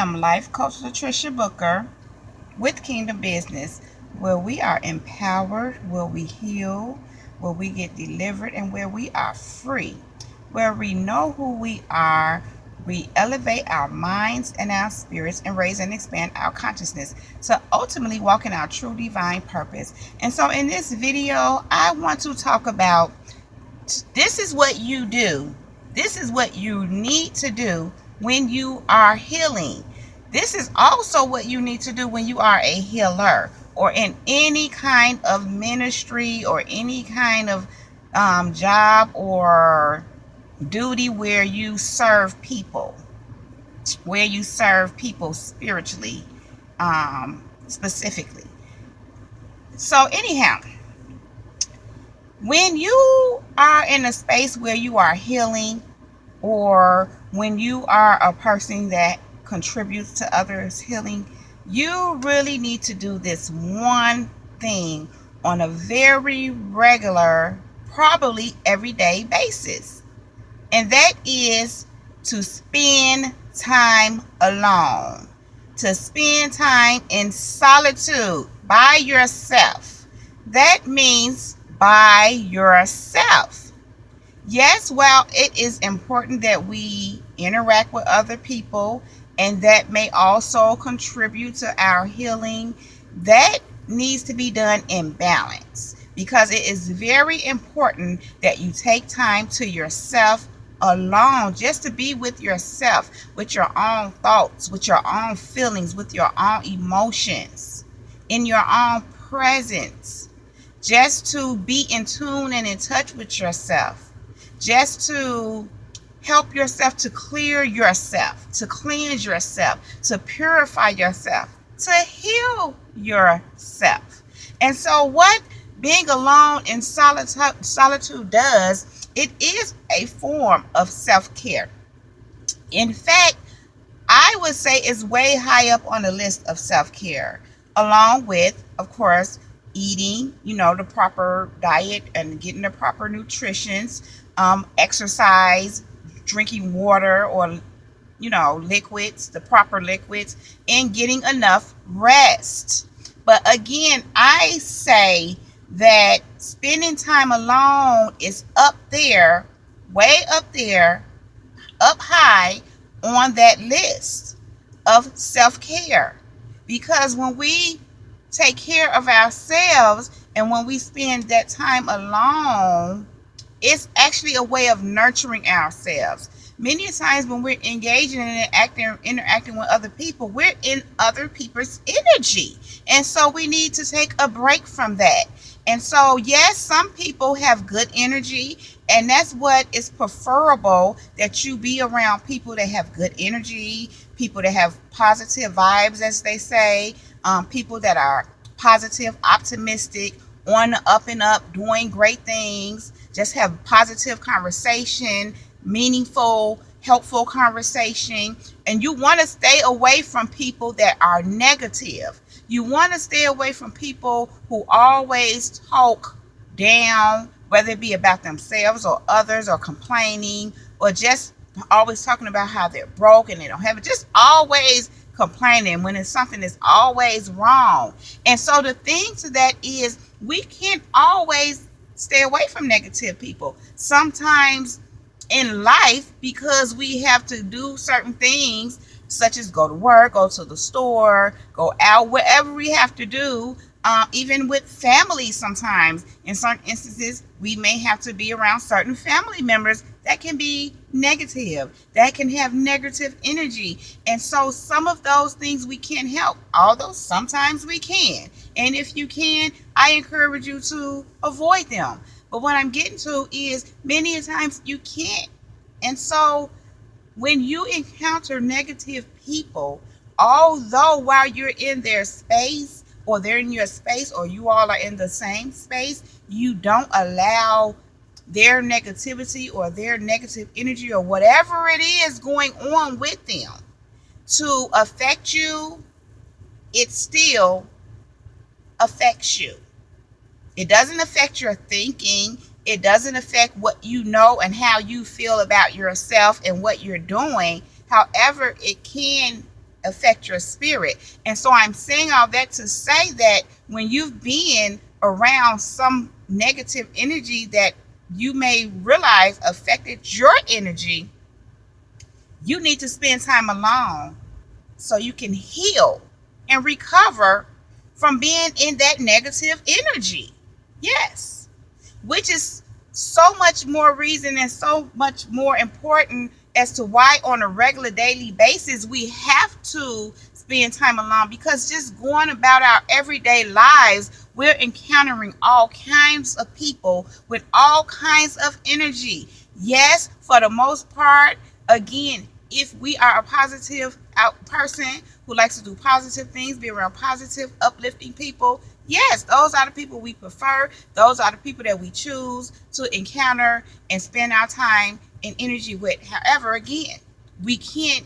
am Life Coach Latricia Booker with Kingdom Business, where we are empowered, where we heal, where we get delivered, and where we are free, where we know who we are. We elevate our minds and our spirits and raise and expand our consciousness to ultimately walk in our true divine purpose. And so in this video, I want to talk about this is what you do. This is what you need to do when you are healing. This is also what you need to do when you are a healer or in any kind of ministry or any kind of job or duty where you serve people, spiritually, specifically. So anyhow, when you are in a space where you are healing, or when you are a person that contributes to others' healing, you really need to do this one thing on a very regular, probably everyday basis. And that is to spend time alone, to spend time in solitude by yourself. That means by yourself. Yes, while it is important that we interact with other people, and that may also contribute to our healing, that needs to be done in balance, because it is very important that you take time to yourself alone, just to be with yourself, with your own thoughts, with your own feelings, with your own emotions, in your own presence, just to be in tune and in touch with yourself, just to help yourself to clear yourself, to cleanse yourself, to purify yourself, to heal yourself. And so what being alone in solitude does, it is a form of self-care. In fact, I would say it's way high up on the list of self-care, along with, of course, eating, the proper diet and getting the proper nutritions, exercise, drinking water or, liquids, the proper liquids, and getting enough rest. But again, I say that spending time alone is up there, way up there, up high on that list of self-care. Because when we take care of ourselves and when we spend that time alone, it's actually a way of nurturing ourselves. Many times when we're engaging and interacting with other people, we're in other people's energy. And so we need to take a break from that. And so, yes, some people have good energy, and that's what is preferable, that you be around people that have good energy, people that have positive vibes, as they say, people that are positive, optimistic, on the up and up, doing great things, just have positive conversation, meaningful, helpful conversation. And you want to stay away from people that are negative. You want to stay away from people who always talk down, whether it be about themselves or others, or complaining, or just always talking about how they're broke and they don't have it. Just always complaining when it's something that's always wrong. And so the thing to that is, we can't always stay away from negative people. Sometimes in life, because we have to do certain things, such as go to work, go to the store, go out, whatever we have to do, even with family, sometimes in certain instances we may have to be around certain family members that can be negative, that can have negative energy. And so some of those things we can't help, although sometimes we can. And if you can, I encourage you to avoid them. But what I'm getting to is, many times you can't. And so when you encounter negative people, although while you're in their space, or they're in your space, or you all are in the same space, you don't allow their negativity or their negative energy or whatever it is going on with them to affect you, it still affects you. It doesn't affect your thinking. It doesn't affect what you know and how you feel about yourself and what you're doing. However, it can affect your spirit. And so I'm saying all that to say that when you've been around some negative energy that you may realize affected your energy, you need to spend time alone so you can heal and recover from being in that negative energy. Yes, which is so much more reason and so much more important as to why on a regular daily basis we have to spend time alone, because just going about our everyday lives, we're encountering all kinds of people with all kinds of energy. Yes, for the most part, again, if we are a positive out person who likes to do positive things, be around positive, uplifting people, yes, those are the people we prefer. Those are the people that we choose to encounter and spend our time and energy with. However, again, we can't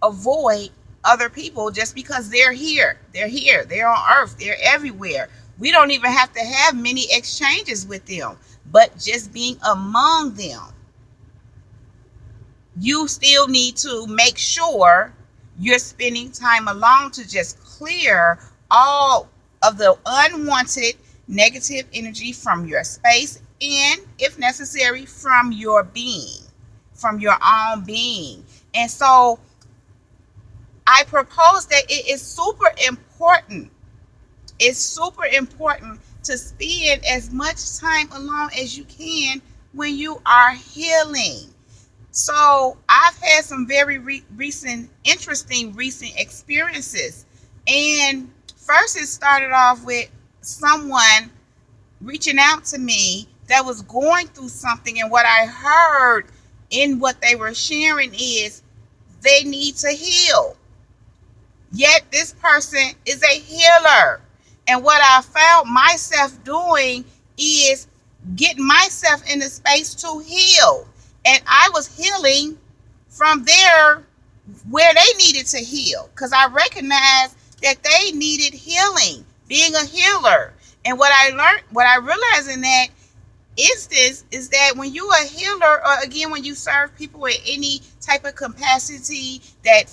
avoid other people just because they're here. They're here. They're on earth. They're everywhere. We don't even have to have many exchanges with them, but just being among them, you still need to make sure you're spending time alone to just clear all of the unwanted negative energy from your space and, if necessary, from your being, from your own being. And so I propose that it is super important. It's super important to spend as much time alone as you can when you are healing. So I've had some very interesting recent experiences. And first it started off with someone reaching out to me that was going through something. And what I heard in what they were sharing is they need to heal. Yet this person is a healer. And what I found myself doing is getting myself in the space to heal. And I was healing from there where they needed to heal, because I recognized that they needed healing, being a healer. And what I learned, what I realized in that instance is that when you are a healer, or again, when you serve people with any type of capacity that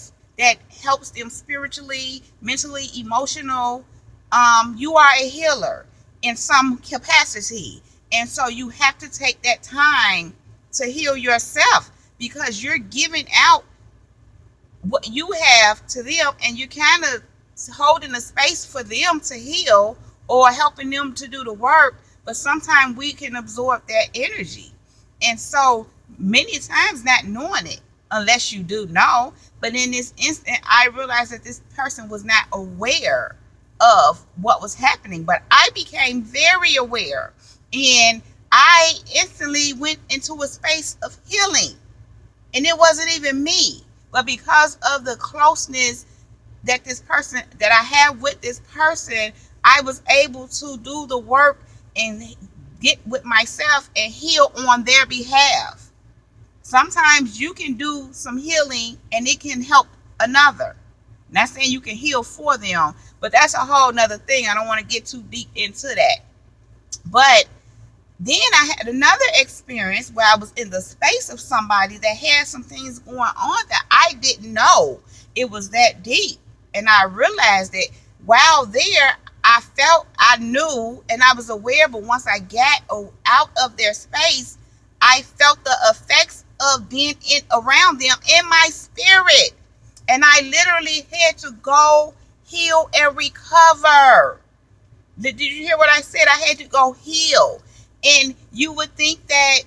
helps them spiritually, mentally, emotional, you are a healer in some capacity. And so you have to take that time to heal yourself, because you're giving out what you have to them, and you're kind of holding a space for them to heal or helping them to do the work. But sometimes we can absorb that energy, and so many times not knowing it, unless you do know. But in this instant, I realized that this person was not aware of what was happening, but I became very aware, and I instantly went into a space of healing. And it wasn't even me, but because of the closeness that I have with this person, I was able to do the work and get with myself and heal on their behalf. Sometimes you can do some healing and it can help another. Not saying you can heal for them, but that's a whole nother thing. I don't want to get too deep into that. But then I had another experience where I was in the space of somebody that had some things going on that I didn't know it was that deep. And I realized that while there, I felt, I knew, and I was aware, but once I got out of their space, I felt the effects of being around them in my spirit. And I literally had to go heal and recover. Did you hear what I said? I had to go heal. And you would think that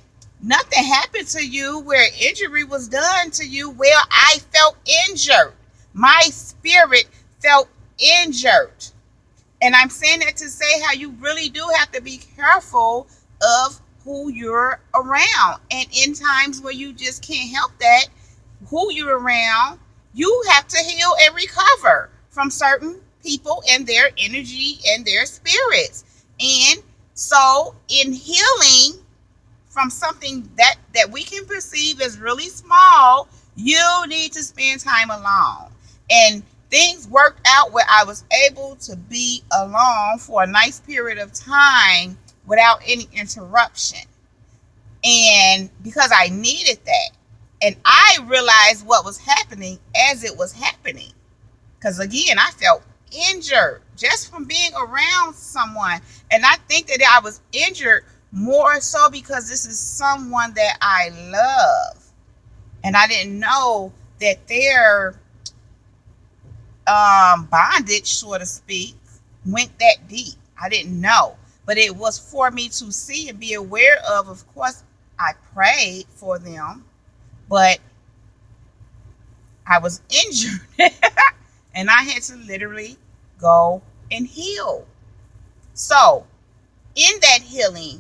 nothing happened to you where injury was done to you. Well, I felt injured. My spirit felt injured. And I'm saying that to say how you really do have to be careful of who you're around. And in times where you just can't help that, who you're around, you have to heal and recover from certain people and their energy and their spirits. And so in healing from something that we can perceive as really small, you need to spend time alone. And things worked out where I was able to be alone for a nice period of time without any interruption. And because I needed that, and I realized what was happening as it was happening. Because again, I felt injured just from being around someone. And I think that I was injured more so because this is someone that I love. And I didn't know that their bondage, so to speak, went that deep. I didn't know. But it was for me to see and be aware of. Of course, I prayed for them, but I was injured. And I had to literally go and heal. So, in that healing,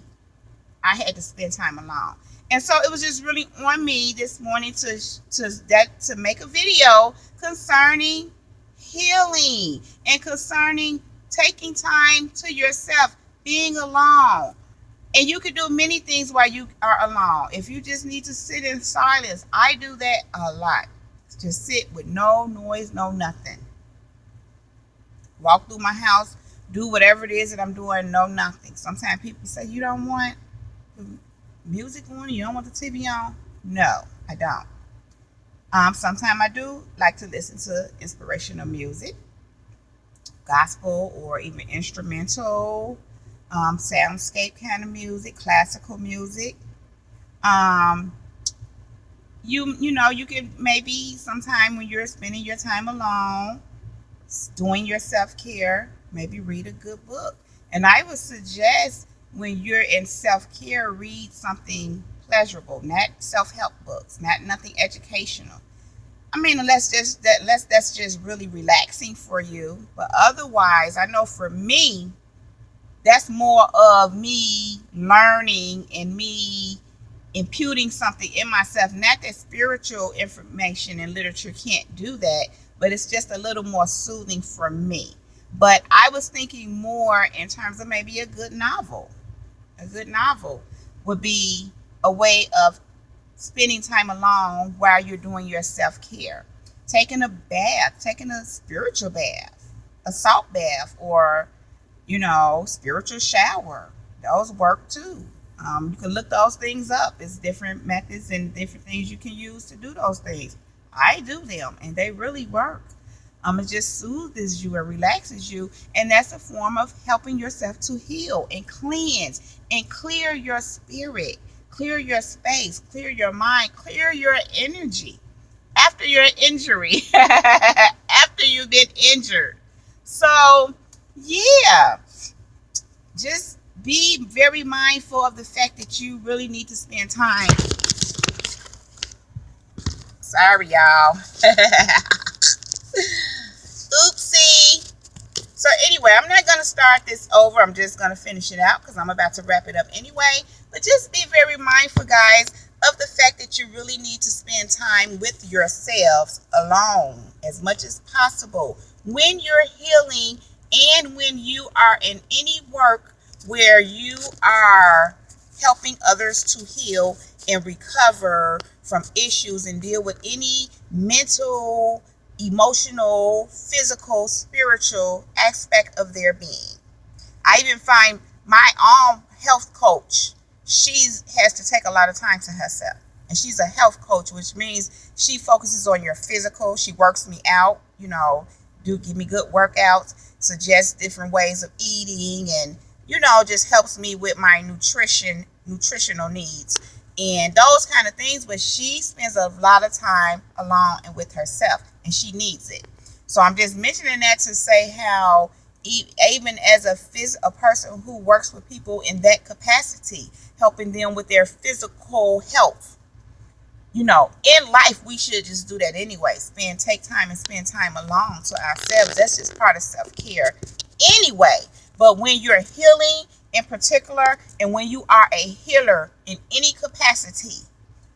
I had to spend time alone. And so it was just really on me this morning to make a video concerning healing and concerning taking time to yourself, being alone. And you can do many things while you are alone. If you just need to sit in silence, I do that a lot. Just sit with no noise, no nothing. Walk through my house, do whatever it is that I'm doing, no nothing. Sometimes people say, you don't want the music on, you don't want the TV on. No, I don't. Sometimes I do like to listen to inspirational music, gospel or even instrumental, soundscape kind of music, classical music. You can maybe sometime when you're spending your time alone, doing your self-care, maybe read a good book. And I would suggest when you're in self-care, read something pleasurable, not self-help books, not nothing educational. I mean, unless that's just really relaxing for you. But otherwise, I know for me, that's more of me learning and me imputing something in myself. Not that spiritual information and literature can't do that, but it's just a little more soothing for me. But I was thinking more in terms of maybe a good novel. A good novel would be a way of spending time alone while you're doing your self-care. Taking a bath, taking a spiritual bath, a salt bath, or, spiritual shower. Those work too. You can look those things up. It's different methods and different things you can use to do those things. I do them, and they really work. It just soothes you and relaxes you, and that's a form of helping yourself to heal and cleanse and clear your spirit, clear your space, clear your mind, clear your energy after your injury, after you get injured. So, yeah, just be very mindful of the fact that you really need to spend time. Sorry, y'all. Oopsie. So anyway, I'm not going to start this over. I'm just going to finish it out because I'm about to wrap it up anyway. But just be very mindful, guys, of the fact that you really need to spend time with yourselves alone as much as possible when you're healing and when you are in any work where you are helping others to heal and recover from issues and deal with any mental, emotional, physical, spiritual aspect of their being. I even find my own health coach, she has to take a lot of time to herself. And she's a health coach, which means she focuses on your physical. She works me out, do give me good workouts, suggests different ways of eating, and, just helps me with my nutritional needs and those kind of things. But she spends a lot of time alone and with herself, and she needs it. So I'm just mentioning that to say how even as a person who works with people in that capacity, helping them with their physical health, in life we should just do that anyway. Take time alone to ourselves. That's just part of self-care anyway. But when you're healing in particular, and when you are a healer in any capacity,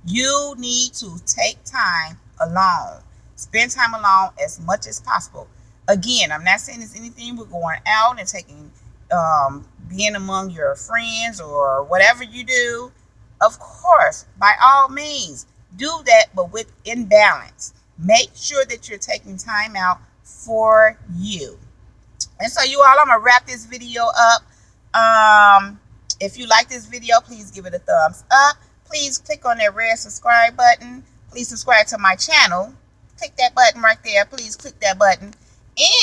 you need to take time alone. Spend time alone as much as possible. Again, I'm not saying there's anything with going out and taking, being among your friends or whatever you do. Of course, by all means, do that, but in balance. Make sure that you're taking time out for you. And so you all, I'm going to wrap this video up. If you like this video, please give it a thumbs up. Please click on that red subscribe button. Please subscribe to my channel. Click that button right there. Please click that button.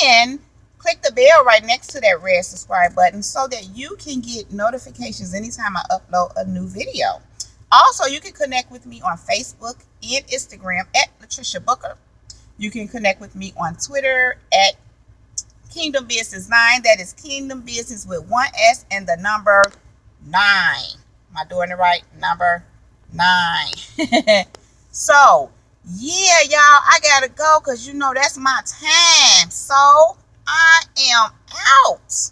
And click the bell right next to that red subscribe button so that you can get notifications anytime I upload a new video. Also, you can connect with me on Facebook and Instagram at Latricia Booker. You can connect with me on Twitter at Kingdom Business 9. That is Kingdom Business with one S and the number 9. Am I doing it right? Number 9. So, yeah, y'all, I gotta go because you know that's my time. So, I am out.